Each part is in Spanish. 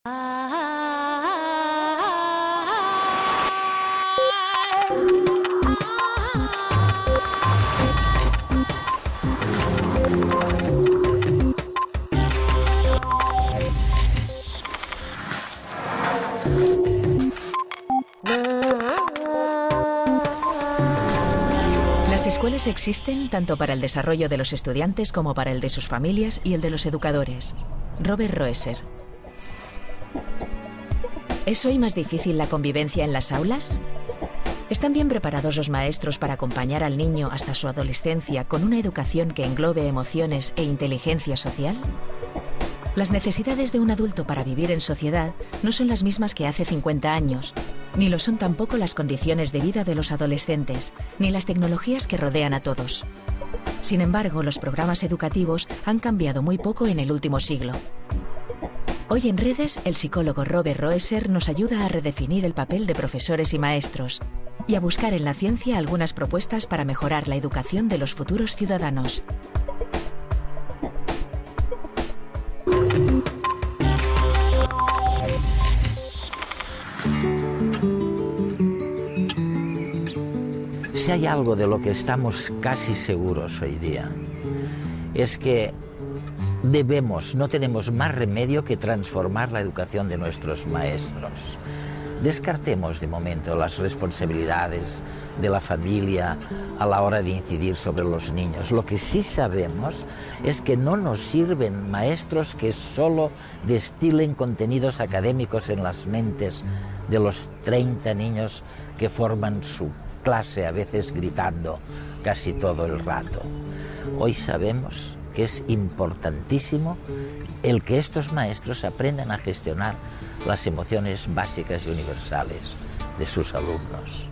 Las escuelas existen tanto para el desarrollo de los estudiantes como para el de sus familias y el de los educadores. Robert Roeser. ¿Es hoy más difícil la convivencia en las aulas? ¿Están bien preparados los maestros para acompañar al niño hasta su adolescencia con una educación que englobe emociones e inteligencia social? Las necesidades de un adulto para vivir en sociedad no son las mismas que hace 50 años, ni lo son tampoco las condiciones de vida de los adolescentes, ni las tecnologías que rodean a todos. Sin embargo, los programas educativos han cambiado muy poco en el último siglo. Hoy en Redes, el psicólogo Robert Roeser nos ayuda a redefinir el papel de profesores y maestros y a buscar en la ciencia algunas propuestas para mejorar la educación de los futuros ciudadanos. Si hay algo de lo que estamos casi seguros hoy día, es que no tenemos más remedio que transformar la educación de nuestros maestros. Descartemos de momento las responsabilidades de la familia a la hora de incidir sobre los niños. Lo que sí sabemos es que no nos sirven maestros que solo destilen contenidos académicos en las mentes de los 30 niños que forman su clase, a veces gritando casi todo el rato. Hoy sabemos que es importantísimo el que estos maestros aprendan a gestionar las emociones básicas y universales de sus alumnos.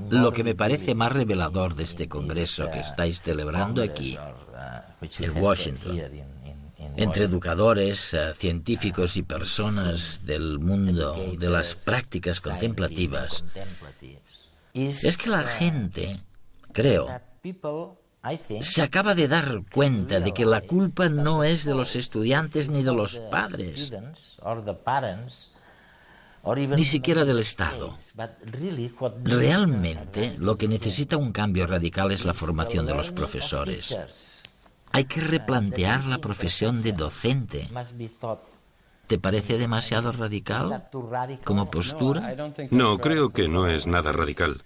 Lo que me parece más revelador de este congreso que estáis celebrando aquí, en Washington, entre educadores, científicos y personas del mundo de las prácticas contemplativas, es que la gente, creo, se acaba de dar cuenta de que la culpa no es de los estudiantes ni de los padres, ni siquiera del Estado. Realmente, lo que necesita un cambio radical es la formación de los profesores. Hay que replantear la profesión de docente. ¿Te parece demasiado radical como postura? No, creo que no es nada radical.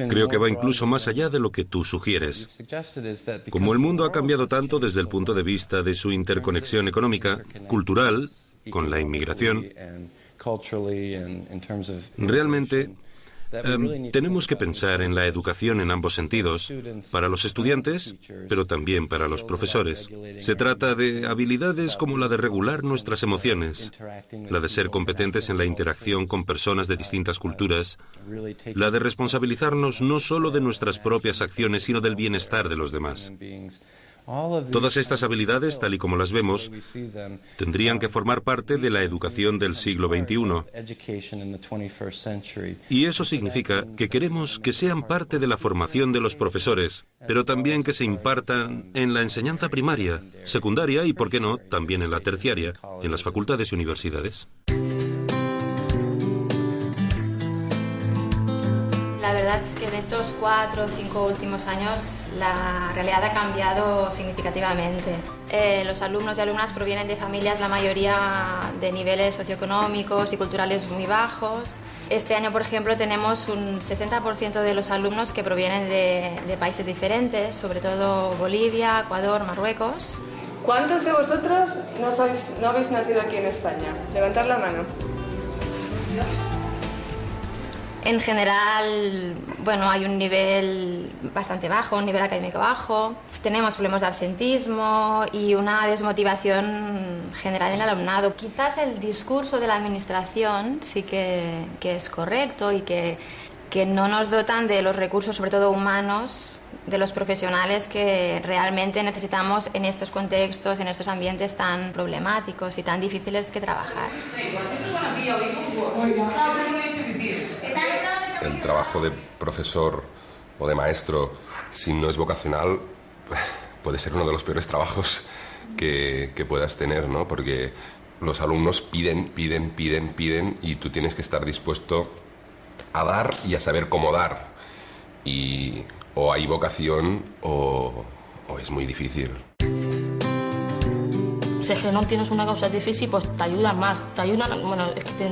Creo que va incluso más allá de lo que tú sugieres. Como el mundo ha cambiado tanto desde el punto de vista de su interconexión económica, cultural, con la inmigración, realmente tenemos que pensar en la educación en ambos sentidos, para los estudiantes, pero también para los profesores. Se trata de habilidades como la de regular nuestras emociones, la de ser competentes en la interacción con personas de distintas culturas, la de responsabilizarnos no solo de nuestras propias acciones, sino del bienestar de los demás. Todas estas habilidades, tal y como las vemos, tendrían que formar parte de la educación del siglo XXI. Y eso significa que queremos que sean parte de la formación de los profesores, pero también que se impartan en la enseñanza primaria, secundaria y, por qué no, también en la terciaria, en las facultades y universidades. La verdad es que en estos 4 o 5 últimos años la realidad ha cambiado significativamente. Los alumnos y alumnas provienen de familias, la mayoría de niveles socioeconómicos y culturales muy bajos. Este año, por ejemplo, tenemos un 60% de los alumnos que provienen de países diferentes, sobre todo Bolivia, Ecuador, Marruecos. ¿Cuántos de vosotros no habéis nacido aquí en España? Levantad la mano. En general, bueno, hay un nivel bastante bajo, un nivel académico bajo. Tenemos problemas de absentismo y una desmotivación general en el alumnado. Quizás el discurso de la administración sí que es correcto y que no nos dotan de los recursos, sobre todo humanos, de los profesionales que realmente necesitamos en estos contextos, en estos ambientes tan problemáticos y tan difíciles que trabajar. El trabajo de profesor o de maestro, si no es vocacional, puede ser uno de los peores trabajos que puedas tener, ¿no? Porque los alumnos piden y tú tienes que estar dispuesto a dar y a saber cómo dar. Y o hay vocación o es muy difícil. Si es que no tienes una causa difícil, pues te ayudan más. Te ayudan, bueno, es que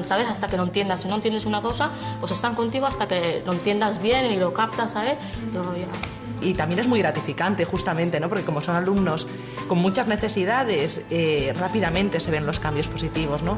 ¿sabes? Hasta que lo entiendas. Si no entiendes una cosa, pues están contigo hasta que lo entiendas bien y lo captas, ¿sabes? Y también es muy gratificante, justamente, ¿no? Porque como son alumnos con muchas necesidades, rápidamente se ven los cambios positivos, ¿no?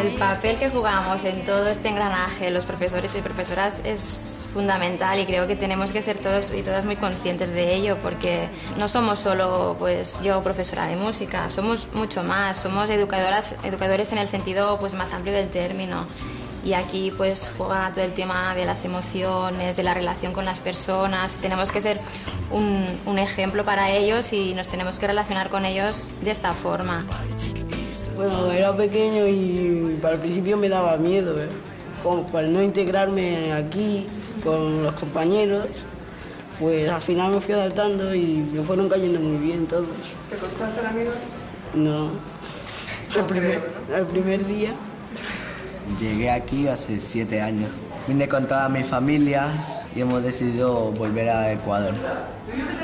El papel que jugamos en todo este engranaje, los profesores y profesoras, es fundamental y creo que tenemos que ser todos y todas muy conscientes de ello, porque no somos solo pues, yo, profesora de música, somos mucho más, somos educadores en el sentido pues, más amplio del término. Y aquí pues juega todo el tema de las emociones, de la relación con las personas. Tenemos que ser un ejemplo para ellos y nos tenemos que relacionar con ellos de esta forma. Bueno, era pequeño y al principio me daba miedo, como para no integrarme aquí con los compañeros, pues al final me fui adaptando y me fueron cayendo muy bien todos. ¿Te costó hacer amigos? No, el primer día. Llegué aquí hace 7 años. Vine con toda mi familia y hemos decidido volver a Ecuador.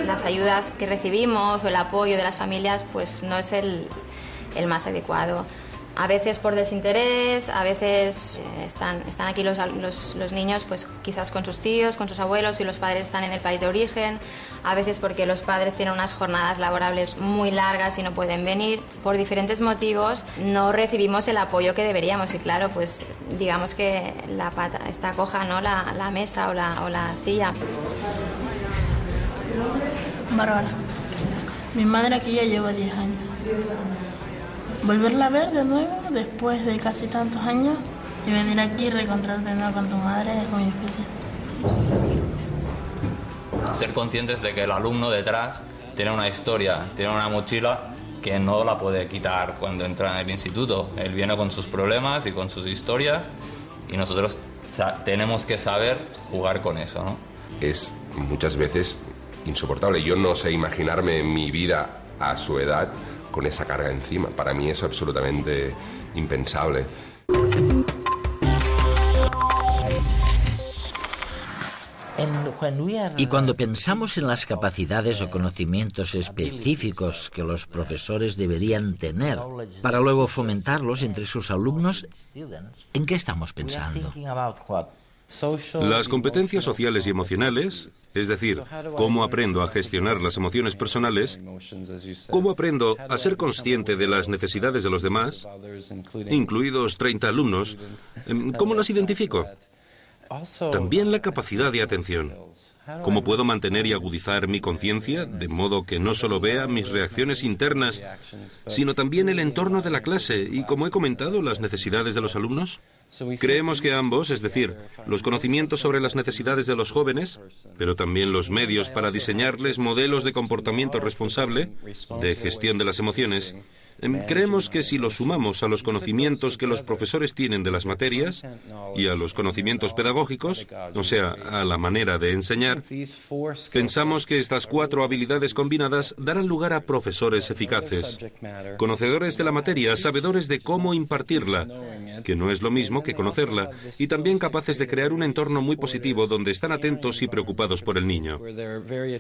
Las ayudas que recibimos o el apoyo de las familias pues no es el más adecuado. A veces por desinterés, a veces están aquí los niños pues quizás con sus tíos, con sus abuelos y los padres están en el país de origen, a veces porque los padres tienen unas jornadas laborables muy largas y no pueden venir. Por diferentes motivos no recibimos el apoyo que deberíamos y claro, pues digamos que la pata está coja, ¿no? La mesa o la silla. Bárbara. Mi madre aquí ya lleva 10 años. Volverla a ver de nuevo después de casi tantos años y venir aquí y reencontrarte de nuevo con tu madre es muy difícil. Ser conscientes de que el alumno detrás tiene una historia, tiene una mochila que no la puede quitar cuando entra en el instituto. Él viene con sus problemas y con sus historias y nosotros tenemos que saber jugar con eso, ¿no? Es muchas veces insoportable. Yo no sé imaginarme mi vida a su edad con esa carga encima. Para mí es absolutamente impensable. Y cuando pensamos en las capacidades o conocimientos específicos que los profesores deberían tener para luego fomentarlos entre sus alumnos, ¿en qué estamos pensando? Las competencias sociales y emocionales, es decir, cómo aprendo a gestionar las emociones personales, cómo aprendo a ser consciente de las necesidades de los demás, incluidos 30 alumnos, ¿cómo las identifico? También la capacidad de atención. ¿Cómo puedo mantener y agudizar mi conciencia de modo que no solo vea mis reacciones internas, sino también el entorno de la clase y, como he comentado, las necesidades de los alumnos? Creemos que ambos, es decir, los conocimientos sobre las necesidades de los jóvenes, pero también los medios para diseñarles modelos de comportamiento responsable, de gestión de las emociones, creemos que si los sumamos a los conocimientos que los profesores tienen de las materias y a los conocimientos pedagógicos, o sea, a la manera de enseñar, pensamos que estas 4 habilidades combinadas darán lugar a profesores eficaces, conocedores de la materia, sabedores de cómo impartirla, que no es lo mismo que conocerla, y también capaces de crear un entorno muy positivo donde están atentos y preocupados por el niño.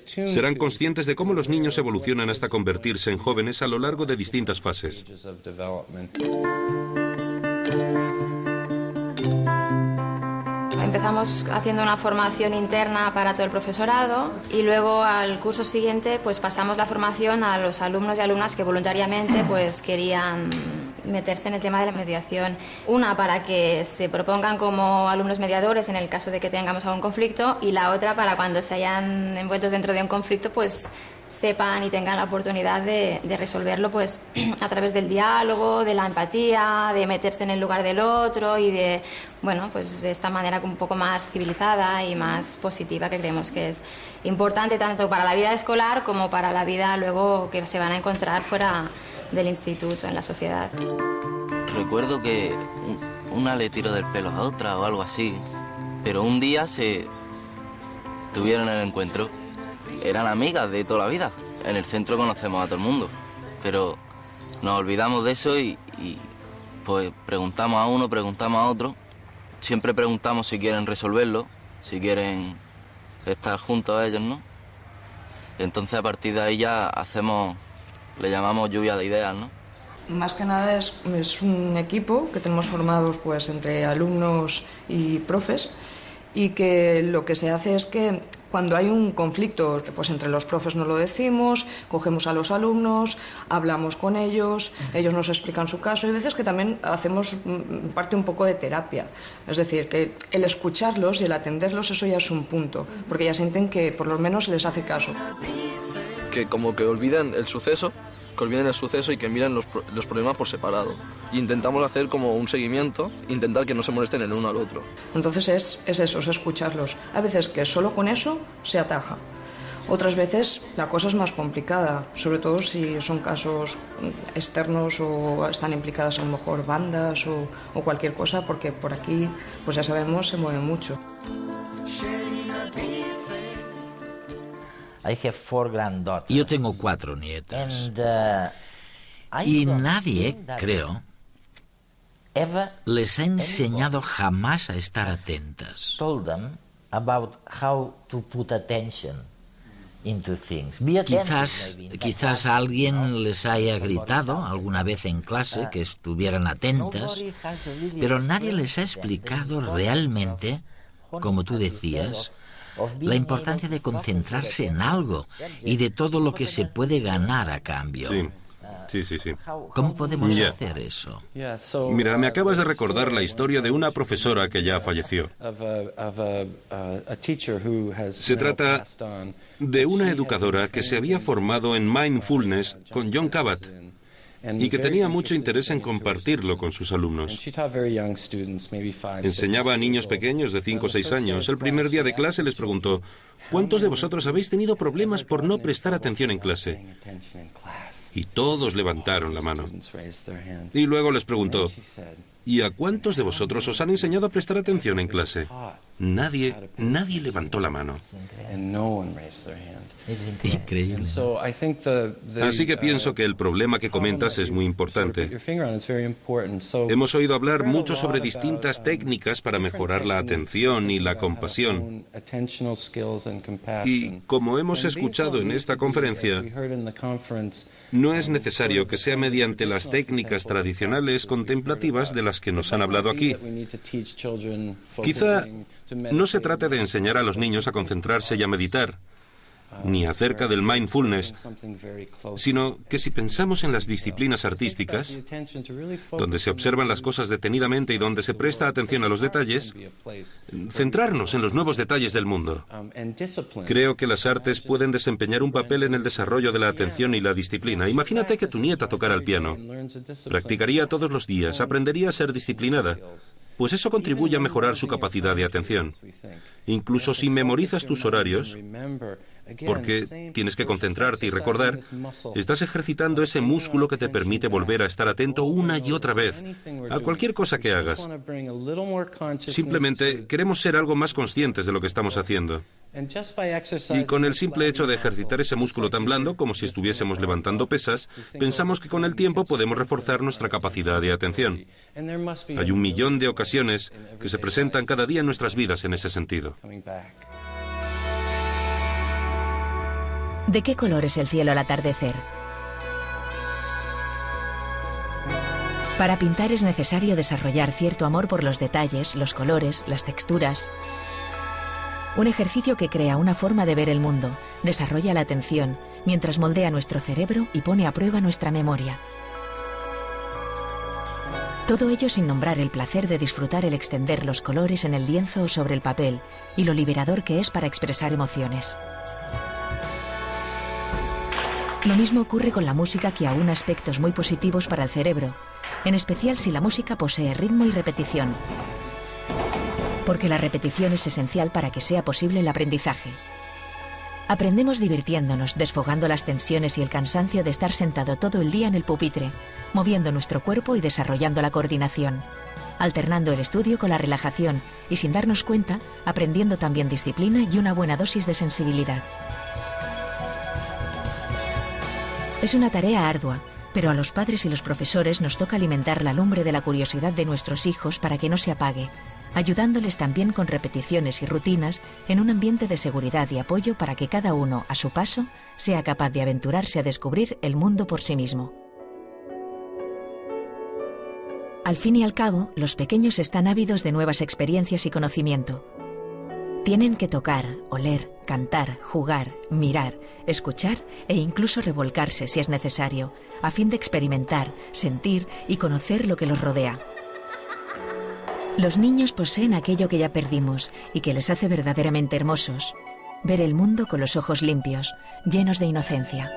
Serán conscientes de cómo los niños evolucionan hasta convertirse en jóvenes a lo largo de distintas fases. Empezamos haciendo una formación interna para todo el profesorado y luego al curso siguiente pues pasamos la formación a los alumnos y alumnas que voluntariamente pues querían meterse en el tema de la mediación. Una para que se propongan como alumnos mediadores en el caso de que tengamos algún conflicto y la otra para cuando se hayan envueltos dentro de un conflicto pues sepan y tengan la oportunidad de resolverlo pues a través del diálogo, de la empatía, de meterse en el lugar del otro y de, bueno, pues de esta manera un poco más civilizada y más positiva que creemos que es importante tanto para la vida escolar como para la vida luego que se van a encontrar fuera del instituto, en la sociedad. Recuerdo que una le tiró del pelo a otra o algo así Pero un día se tuvieron el encuentro. Eran amigas de toda la vida. En el centro conocemos a todo el mundo. Pero nos olvidamos de eso y pues preguntamos a uno, preguntamos a otro. Siempre preguntamos si quieren resolverlo, si quieren estar juntos a ellos, ¿no? Entonces a partir de ahí ya le llamamos lluvia de ideas, ¿no? Más que nada es un equipo que tenemos formados pues entre alumnos y profes, y que lo que se hace es que cuando hay un conflicto, pues entre los profes nos lo decimos, cogemos a los alumnos, hablamos con ellos, ellos nos explican su caso, y hay veces que también hacemos parte un poco de terapia. Es decir, que el escucharlos y el atenderlos, eso ya es un punto, porque ya sienten que por lo menos les hace caso. Que como que olviden el suceso y que miren los problemas por separado. Y intentamos hacer como un seguimiento, intentar que no se molesten el uno al otro. Entonces es eso, es escucharlos. A veces que solo con eso se ataja. Otras veces la cosa es más complicada, sobre todo si son casos externos o están implicadas a lo mejor bandas o cualquier cosa, porque por aquí, pues ya sabemos, se mueve mucho. Yo tengo 4 nietas. Y nadie, creo, les ha enseñado jamás a estar atentas. Quizás alguien les haya gritado alguna vez en clase que estuvieran atentas, pero nadie les ha explicado realmente, como tú decías, la importancia de concentrarse en algo y de todo lo que se puede ganar a cambio. Sí. ¿Cómo podemos hacer eso? Mira, me acabas de recordar la historia de una profesora que ya falleció. Se trata de una educadora que se había formado en mindfulness con Jon Kabat y que tenía mucho interés en compartirlo con sus alumnos. Enseñaba a niños pequeños de 5 o 6 años. El primer día de clase les preguntó: ¿cuántos de vosotros habéis tenido problemas por no prestar atención en clase? Y todos levantaron la mano. Y luego les preguntó: ¿y a cuántos de vosotros os han enseñado a prestar atención en clase? Nadie levantó la mano. Increíble. Así que pienso que el problema que comentas es muy importante. Hemos oído hablar mucho sobre distintas técnicas para mejorar la atención y la compasión. Y como hemos escuchado en esta conferencia, no es necesario que sea mediante las técnicas tradicionales contemplativas de las que nos han hablado aquí. Quizá no se trate de enseñar a los niños a concentrarse y a meditar, ni acerca del mindfulness, sino que si pensamos en las disciplinas artísticas, donde se observan las cosas detenidamente y donde se presta atención a los detalles, centrarnos en los nuevos detalles del mundo. Creo que las artes pueden desempeñar un papel en el desarrollo de la atención y la disciplina. Imagínate que tu nieta tocara el piano. Practicaría todos los días, aprendería a ser disciplinada. Pues eso contribuye a mejorar su capacidad de atención. Incluso si memorizas tus horarios, porque tienes que concentrarte y recordar, estás ejercitando ese músculo que te permite volver a estar atento una y otra vez a cualquier cosa que hagas. Simplemente queremos ser algo más conscientes de lo que estamos haciendo. Y con el simple hecho de ejercitar ese músculo tan blando, como si estuviésemos levantando pesas, pensamos que con el tiempo podemos reforzar nuestra capacidad de atención. Hay 1.000.000 de ocasiones que se presentan cada día en nuestras vidas en ese sentido. ¿De qué color es el cielo al atardecer? Para pintar es necesario desarrollar cierto amor por los detalles, los colores, las texturas. Un ejercicio que crea una forma de ver el mundo, desarrolla la atención, mientras moldea nuestro cerebro y pone a prueba nuestra memoria. Todo ello sin nombrar el placer de disfrutar el extender los colores en el lienzo o sobre el papel y lo liberador que es para expresar emociones. Lo mismo ocurre con la música, que aúna aspectos muy positivos para el cerebro, en especial si la música posee ritmo y repetición, porque la repetición es esencial para que sea posible el aprendizaje. Aprendemos divirtiéndonos, desfogando las tensiones y el cansancio de estar sentado todo el día en el pupitre, moviendo nuestro cuerpo y desarrollando la coordinación. alternando el estudio con la relajación y, sin darnos cuenta, aprendiendo también disciplina y una buena dosis de sensibilidad. Es una tarea ardua, pero a los padres y los profesores nos toca alimentar la lumbre de la curiosidad de nuestros hijos para que no se apague, ayudándoles también con repeticiones y rutinas en un ambiente de seguridad y apoyo para que cada uno, a su paso, sea capaz de aventurarse a descubrir el mundo por sí mismo. Al fin y al cabo, los pequeños están ávidos de nuevas experiencias y conocimiento. Tienen que tocar, oler, cantar, jugar, mirar, escuchar e incluso revolcarse si es necesario, a fin de experimentar, sentir y conocer lo que los rodea. Los niños poseen aquello que ya perdimos y que les hace verdaderamente hermosos: ver el mundo con los ojos limpios, llenos de inocencia.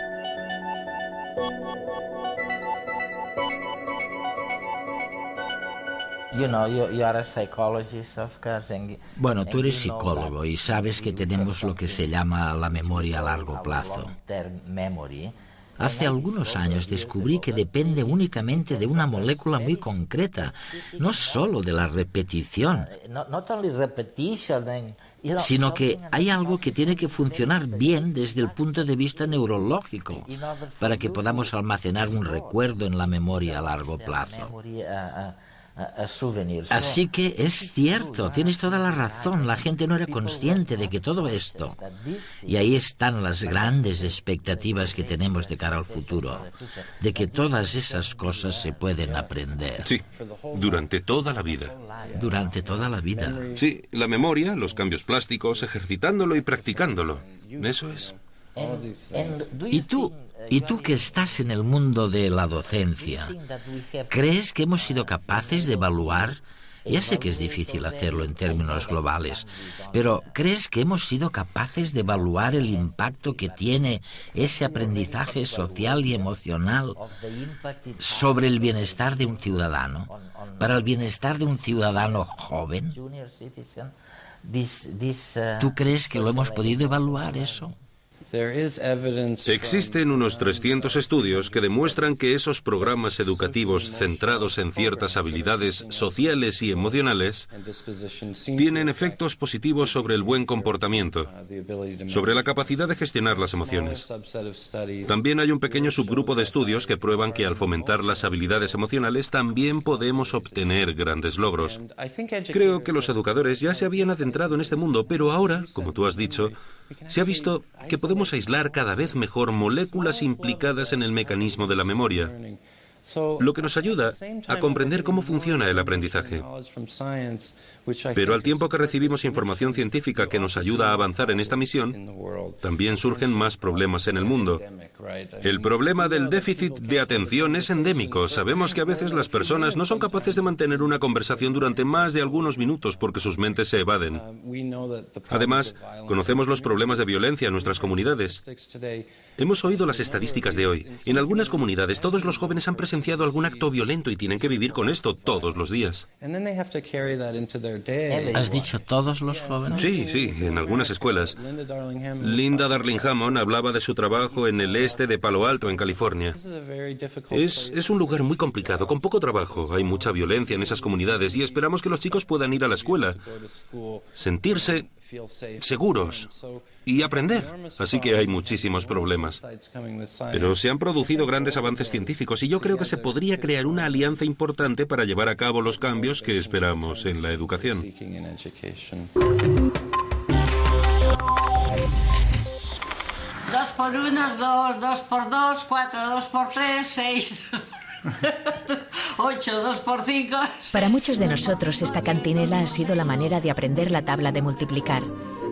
Bueno, tú eres psicólogo y sabes que tenemos lo que se llama la memoria a largo plazo. Hace algunos años descubrí que depende únicamente de una molécula muy concreta, no solo de la repetición, sino que hay algo que tiene que funcionar bien desde el punto de vista neurológico para que podamos almacenar un recuerdo en la memoria a largo plazo. Así que es cierto, tienes toda la razón, la gente no era consciente de que todo esto, y ahí están las grandes expectativas que tenemos de cara al futuro, de que todas esas cosas se pueden aprender. Sí, durante toda la vida. Durante toda la vida. Sí, la memoria, los cambios plásticos, ejercitándolo y practicándolo. Eso es. ¿Y tú que estás en el mundo de la docencia, crees que hemos sido capaces de evaluar? Ya sé que es difícil hacerlo en términos globales, pero ¿crees que hemos sido capaces de evaluar el impacto que tiene ese aprendizaje social y emocional sobre el bienestar de un ciudadano, para el bienestar de un ciudadano joven? ¿Tú crees que lo hemos podido evaluar eso? Existen unos 300 estudios que demuestran que esos programas educativos centrados en ciertas habilidades sociales y emocionales tienen efectos positivos sobre el buen comportamiento, sobre la capacidad de gestionar las emociones. También hay un pequeño subgrupo de estudios que prueban que al fomentar las habilidades emocionales también podemos obtener grandes logros. Creo que los educadores ya se habían adentrado en este mundo, pero ahora, como tú has dicho, se ha visto que podemos aislar cada vez mejor moléculas implicadas en el mecanismo de la memoria, lo que nos ayuda a comprender cómo funciona el aprendizaje. Pero al tiempo que recibimos información científica que nos ayuda a avanzar en esta misión, también surgen más problemas en el mundo. El problema del déficit de atención es endémico. Sabemos que a veces las personas no son capaces de mantener una conversación durante más de algunos minutos porque sus mentes se evaden. Además, conocemos los problemas de violencia en nuestras comunidades. Hemos oído las estadísticas de hoy. En algunas comunidades todos los jóvenes han presenciado algún acto violento y tienen que vivir con esto todos los días. ¿Has dicho todos los jóvenes? Sí, en algunas escuelas. Linda Darling-Hammond hablaba de su trabajo en el este de Palo Alto, en California. Es un lugar muy complicado, con poco trabajo. Hay mucha violencia en esas comunidades y esperamos que los chicos puedan ir a la escuela, sentirse seguros y aprender. Así que hay muchísimos problemas. Pero se han producido grandes avances científicos y yo creo que se podría crear una alianza importante para llevar a cabo los cambios que esperamos en la educación. 2 por 1, 2, 2 por 2, 4, 2 por 3, 6... 8, 2 por 5... Para muchos de nosotros esta cantinela ha sido la manera de aprender la tabla de multiplicar,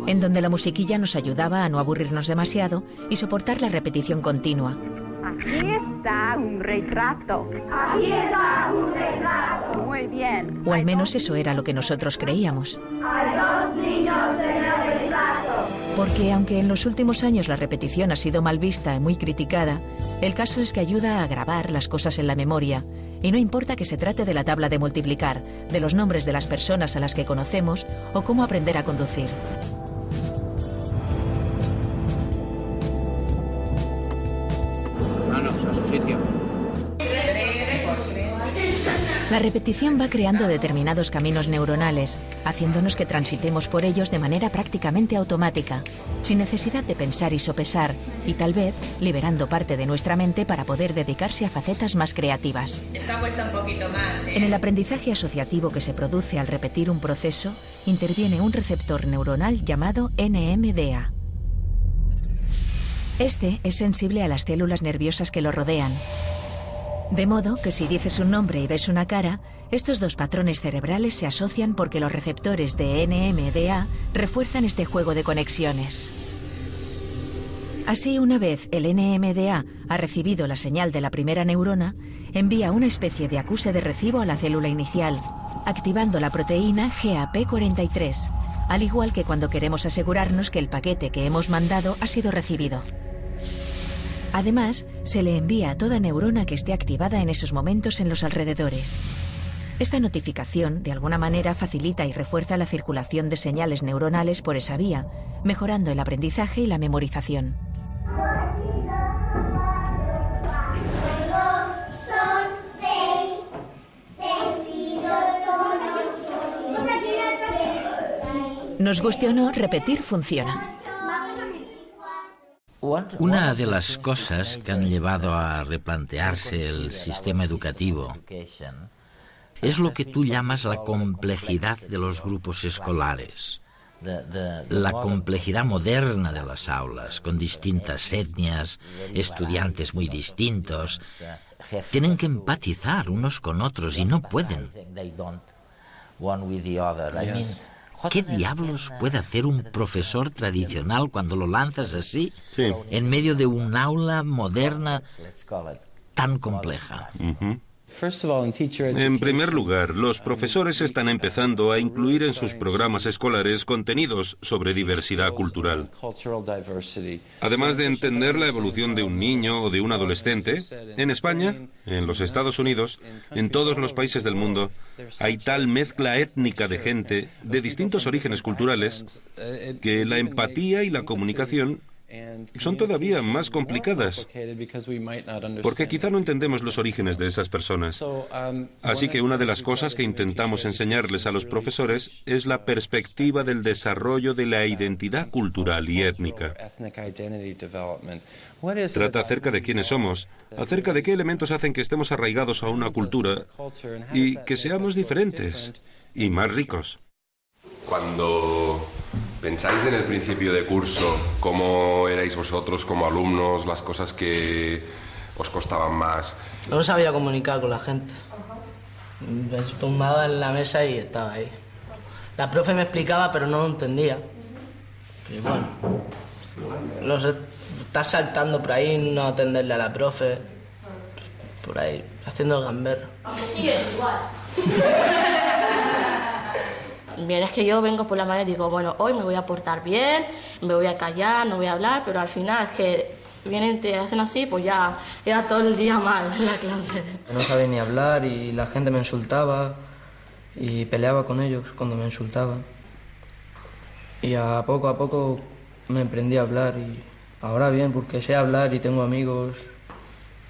en donde la musiquilla nos ayudaba a no aburrirnos demasiado y soportar la repetición continua. Aquí está un retrato. Aquí está un retrato. Muy bien. O al menos eso era lo que nosotros creíamos. Hay 2 niños en el retrato. Porque aunque en los últimos años la repetición ha sido mal vista y muy criticada, el caso es que ayuda a grabar las cosas en la memoria. Y no importa que se trate de la tabla de multiplicar, de los nombres de las personas a las que conocemos o cómo aprender a conducir. Manos a su sitio. 3 por 3. La repetición va creando determinados caminos neuronales, haciéndonos que transitemos por ellos de manera prácticamente automática, sin necesidad de pensar y sopesar, y tal vez liberando parte de nuestra mente para poder dedicarse a facetas más creativas. Esta cuesta un poquito más, ¿eh? En el aprendizaje asociativo que se produce al repetir un proceso, interviene un receptor neuronal llamado NMDA. Este es sensible a las células nerviosas que lo rodean. De modo que si dices un nombre y ves una cara, estos dos patrones cerebrales se asocian porque los receptores de NMDA refuerzan este juego de conexiones. Así, una vez el NMDA ha recibido la señal de la primera neurona, envía una especie de acuse de recibo a la célula inicial, activando la proteína GAP43, al igual que cuando queremos asegurarnos que el paquete que hemos mandado ha sido recibido. Además, se le envía a toda neurona que esté activada en esos momentos en los alrededores. Esta notificación, de alguna manera, facilita y refuerza la circulación de señales neuronales por esa vía, mejorando el aprendizaje y la memorización. Nos guste o no, repetir funciona. Una de las cosas que han llevado a replantearse el sistema educativo es lo que tú llamas la complejidad de los grupos escolares, la complejidad moderna de las aulas, con distintas etnias, estudiantes muy distintos. Tienen que empatizar unos con otros y no pueden. ¿Qué diablos puede hacer un profesor tradicional cuando lo lanzas así, en medio de un aula moderna tan compleja? En primer lugar, los profesores están empezando a incluir en sus programas escolares contenidos sobre diversidad cultural. Además de entender la evolución de un niño o de un adolescente, en España, en los Estados Unidos, en todos los países del mundo, hay tal mezcla étnica de gente de distintos orígenes culturales que la empatía y la comunicación son todavía más complicadas, porque quizá no entendemos los orígenes de esas personas. Así que una de las cosas que intentamos enseñarles a los profesores es la perspectiva del desarrollo de la identidad cultural y étnica. Trata acerca de quiénes somos, acerca de qué elementos hacen que estemos arraigados a una cultura y que seamos diferentes y más ricos. Cuando pensáis en el principio de curso, ¿cómo erais vosotros como alumnos, las cosas que os costaban más? No sabía comunicar con la gente. Me tumbaba en la mesa y estaba ahí. La profe me explicaba, pero no lo entendía. Y bueno, no sé, estar saltando por ahí, no atenderle a la profe, por ahí, haciendo el gambero. Aunque sí es igual. Bien, es que yo vengo por la mañana y digo, bueno, hoy me voy a portar bien, me voy a callar, no voy a hablar, pero al final es que vienen y te hacen así, pues ya era todo el día mal en la clase. No sabía ni hablar y la gente me insultaba y peleaba con ellos cuando me insultaban. Y a poco me aprendí a hablar y ahora bien, porque sé hablar y tengo amigos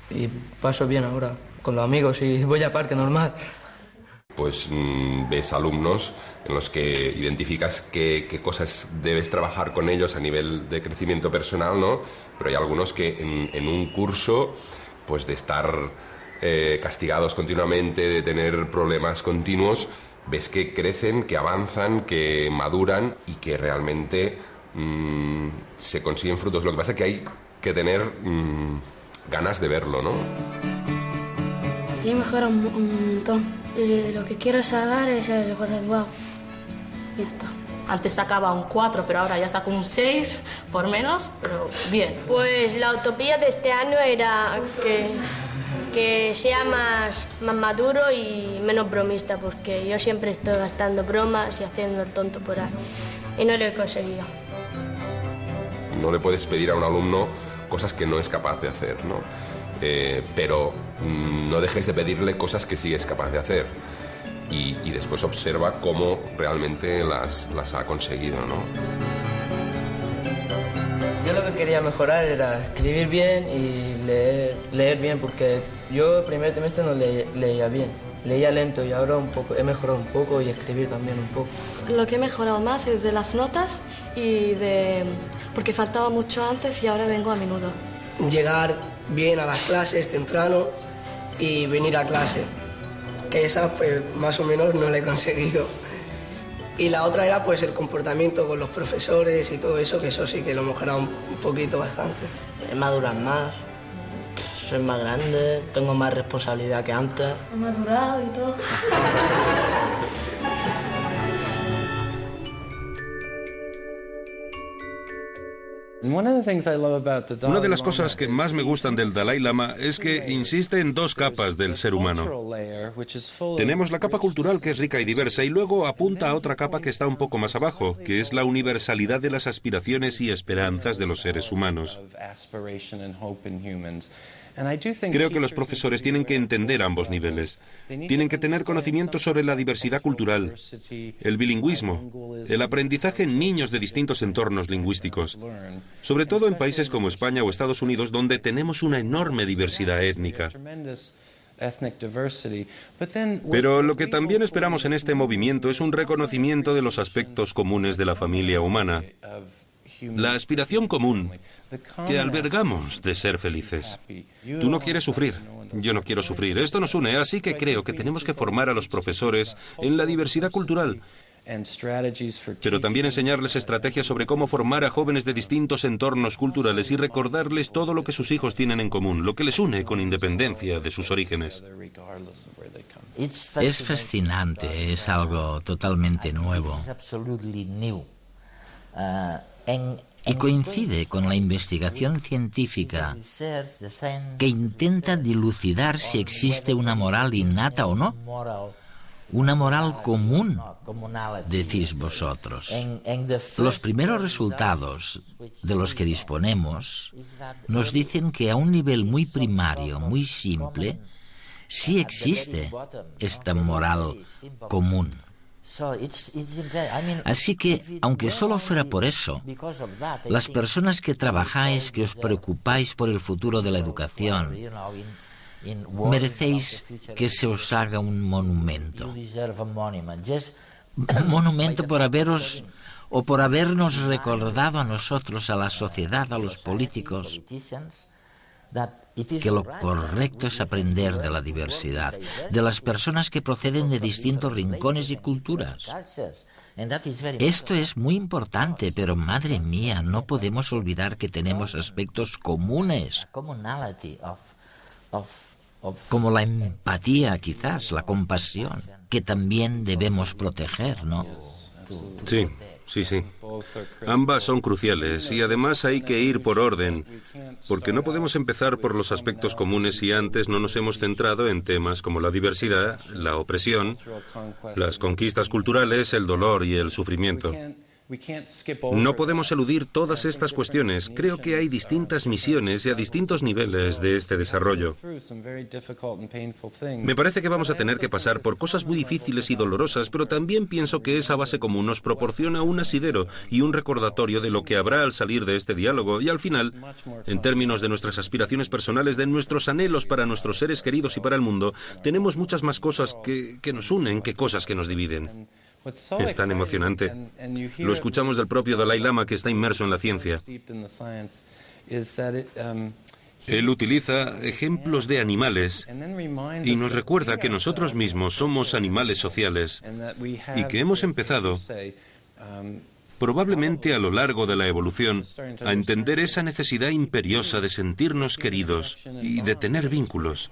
y paso bien ahora con los amigos y voy a parque normal. Pues ves alumnos en los que identificas qué cosas debes trabajar con ellos a nivel de crecimiento personal, ¿no? Pero hay algunos que en un curso, pues de estar castigados continuamente, de tener problemas continuos, ves que crecen, que avanzan, que maduran y que realmente se consiguen frutos. Lo que pasa es que hay que tener ganas de verlo, ¿no? Y he mejorado un montón. Y lo que quiero sacar es el graduado. Y ya está. Antes sacaba un 4, pero ahora ya saco un 6, por menos, pero bien. Pues la utopía de este año era que sea más maduro y menos bromista, porque yo siempre estoy gastando bromas y haciendo el tonto por ahí. Y no lo he conseguido. No le puedes pedir a un alumno cosas que no es capaz de hacer, ¿no? Pero no dejes de pedirle cosas que sí es capaz de hacer y después observa cómo realmente las ha conseguido, ¿no? Yo lo que quería mejorar era escribir bien y leer bien, porque yo el primer trimestre no leía bien. Leía lento y ahora un poco, he mejorado un poco y escribir también un poco. Lo que he mejorado más es de las notas y porque faltaba mucho antes y ahora vengo a menudo. Llegar bien a las clases temprano y venir a clase, que esa pues más o menos no la he conseguido. Y la otra era pues el comportamiento con los profesores y todo eso, que eso sí que lo he mejorado un poquito bastante. He madurado más, soy más grande, tengo más responsabilidad que antes. He madurado y todo. Una de las cosas que más me gustan del Dalai Lama es que insiste en dos capas del ser humano. Tenemos la capa cultural, que es rica y diversa, y luego apunta a otra capa que está un poco más abajo, que es la universalidad de las aspiraciones y esperanzas de los seres humanos. Creo que los profesores tienen que entender ambos niveles. Tienen que tener conocimiento sobre la diversidad cultural, el bilingüismo, el aprendizaje en niños de distintos entornos lingüísticos, sobre todo en países como España o Estados Unidos, donde tenemos una enorme diversidad étnica. Pero lo que también esperamos en este movimiento es un reconocimiento de los aspectos comunes de la familia humana. La aspiración común que albergamos de ser felices. Tú no quieres sufrir, yo no quiero sufrir. Esto nos une, así que creo que tenemos que formar a los profesores en la diversidad cultural, pero también enseñarles estrategias sobre cómo formar a jóvenes de distintos entornos culturales y recordarles todo lo que sus hijos tienen en común, lo que les une con independencia de sus orígenes. Es fascinante, es algo totalmente nuevo. Y coincide con la investigación científica que intenta dilucidar si existe una moral innata o no. Una moral común, decís vosotros. Los primeros resultados de los que disponemos nos dicen que a un nivel muy primario, muy simple, sí existe esta moral común. Así que, aunque solo fuera por eso, las personas que trabajáis, que os preocupáis por el futuro de la educación, merecéis que se os haga un monumento. Un monumento por haberos o por habernos recordado a nosotros, a la sociedad, a los políticos, que lo correcto es aprender de la diversidad, de las personas que proceden de distintos rincones y culturas. Esto es muy importante, pero madre mía, no podemos olvidar que tenemos aspectos comunes, como la empatía, quizás, la compasión, que también debemos proteger, ¿no? Sí. Ambas son cruciales y además hay que ir por orden, porque no podemos empezar por los aspectos comunes si antes no nos hemos centrado en temas como la diversidad, la opresión, las conquistas culturales, el dolor y el sufrimiento. No podemos eludir todas estas cuestiones. Creo que hay distintas misiones y a distintos niveles de este desarrollo. Me parece que vamos a tener que pasar por cosas muy difíciles y dolorosas, pero también pienso que esa base común nos proporciona un asidero y un recordatorio de lo que habrá al salir de este diálogo y al final, en términos de nuestras aspiraciones personales, de nuestros anhelos para nuestros seres queridos y para el mundo, tenemos muchas más cosas que nos unen que cosas que nos dividen. Es tan emocionante. Lo escuchamos del propio Dalai Lama, que está inmerso en la ciencia. Él utiliza ejemplos de animales y nos recuerda que nosotros mismos somos animales sociales y que hemos empezado, probablemente a lo largo de la evolución, a entender esa necesidad imperiosa de sentirnos queridos y de tener vínculos.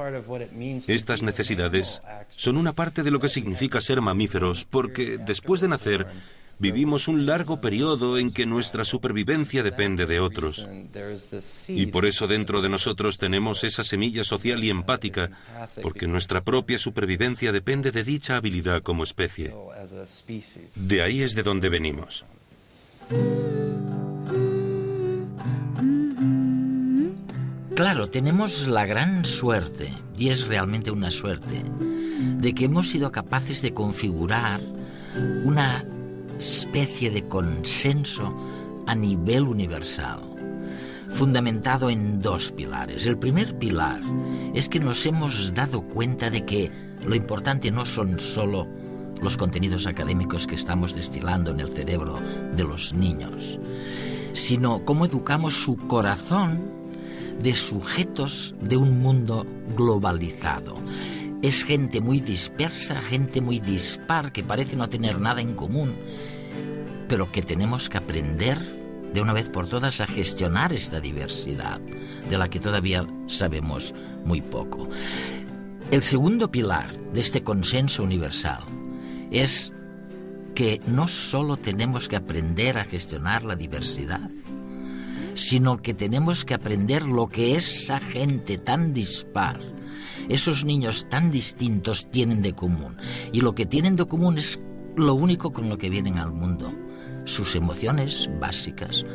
Estas necesidades son una parte de lo que significa ser mamíferos, porque después de nacer, vivimos un largo periodo en que nuestra supervivencia depende de otros. Y por eso dentro de nosotros tenemos esa semilla social y empática, porque nuestra propia supervivencia depende de dicha habilidad como especie. De ahí es de donde venimos. Claro, tenemos la gran suerte, y es realmente una suerte, de que hemos sido capaces de configurar una especie de consenso a nivel universal, fundamentado en dos pilares. El primer pilar es que nos hemos dado cuenta de que lo importante no son solo los contenidos académicos que estamos destilando en el cerebro de los niños, sino cómo educamos su corazón de sujetos de un mundo globalizado. Es gente muy dispersa, gente muy dispar, que parece no tener nada en común, pero que tenemos que aprender de una vez por todas a gestionar esta diversidad, de la que todavía sabemos muy poco. El segundo pilar de este consenso universal es que no solo tenemos que aprender a gestionar la diversidad, sino que tenemos que aprender lo que esa gente tan dispar, esos niños tan distintos tienen de común. Y lo que tienen de común es lo único con lo que vienen al mundo: sus emociones básicas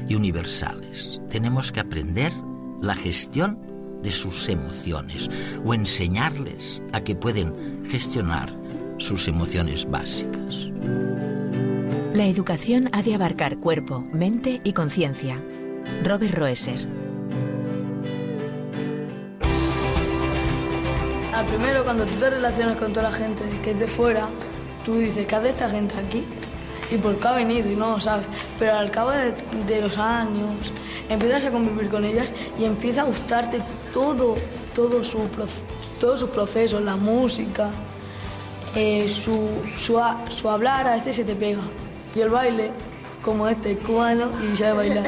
y universales. Tenemos que aprender la gestión de sus emociones, o enseñarles a que pueden gestionar sus emociones básicas. La educación ha de abarcar cuerpo, mente y conciencia. Robert Roeser. Primero, cuando tú te relacionas con toda la gente que es de fuera, tú dices, ¿qué hace esta gente aquí? ¿Y por qué ha venido? Y no lo sabes. Pero al cabo de los años, empiezas a convivir con ellas y empieza a gustarte todos sus procesos, la música, su hablar a veces se te pega. Y el baile, como este cubano, y sabe bailar.